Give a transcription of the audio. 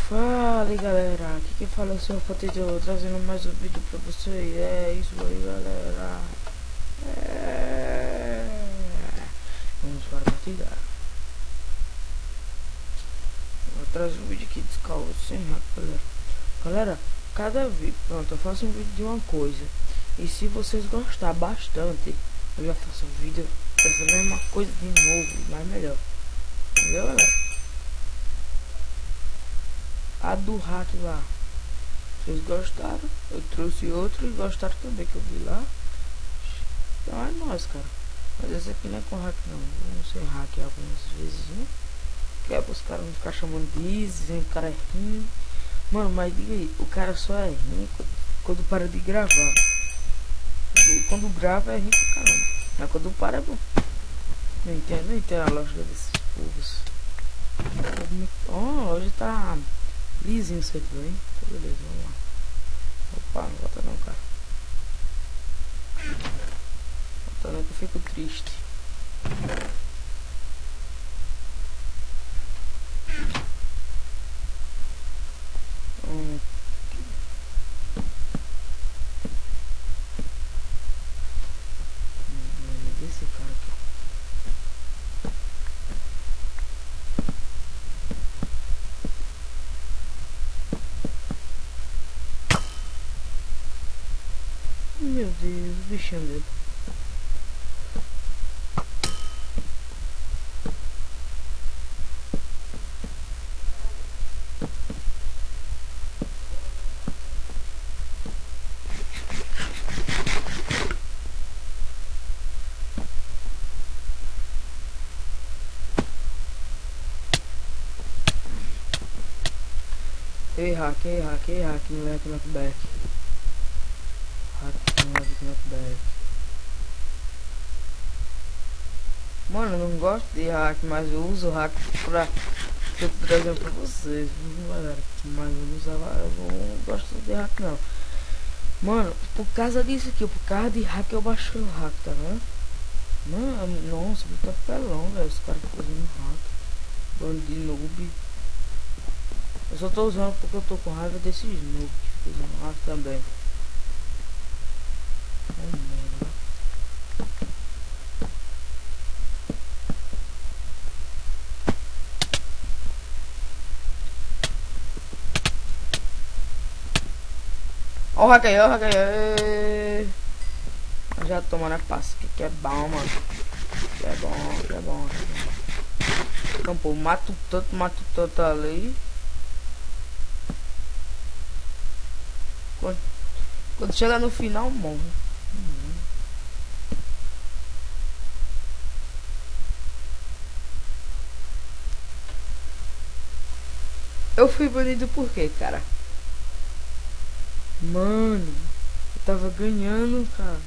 Fala aí, galera, aqui quem fala é o Sr. Potato, trazendo mais um vídeo pra vocês. É isso aí, galera. Vamos para a partida. Eu trago um vídeo aqui de escala sem hack, galera. Galera, cada vídeo, pronto, eu faço um vídeo de uma coisa. E se vocês gostar bastante, eu já faço um vídeo dessa mesma coisa de novo, mas melhor. Entendeu, galera? A do hack lá, vocês gostaram, eu trouxe outro e gostaram também, que eu vi lá. Então é nóis, cara. Mas esse aqui não é com hack não, vamos ser hack algumas vezes, né? Que é para os caras não ficar chamando de dizendo que o cara é ruim. Mano, mas diga aí, o cara só é ruim quando para de gravar. E quando grava é ruim pra caramba, mas quando para é bom. Não entendo a lógica desses povos. Oh, hoje tá lisinho o servidor, hein? Tá beleza, vamos lá. Opa, não volta não, cara. Volta não que eu fico triste. Desse cara aqui. Meu Deus, o bichinho dele. Ei, hack, não leva knockback. Hack, não leva knockback. Mano, eu não gosto de hack, mas eu uso hack pra eu tô trazendo pra vocês, viu, galera? Mas eu não usava, eu não gosto de hack não. Mano, por causa disso aqui, por causa de hack eu baixei o hack, tá vendo? Mano, nossa, muito pelão, velho. Os caras ficam usando hack. Bando de noob. Eu só tô usando porque eu tô com raiva desses noob que ficam usando hack também. Oh, merda. Ó o hack aí, ó o hack aí. Já tomando a passa, que é bom, mano. Que é bom, que é bom. Então, pô, mato tanto ali. Quando chega no final, morre. Eu fui banido por quê, cara? Mano, eu tava ganhando, cara.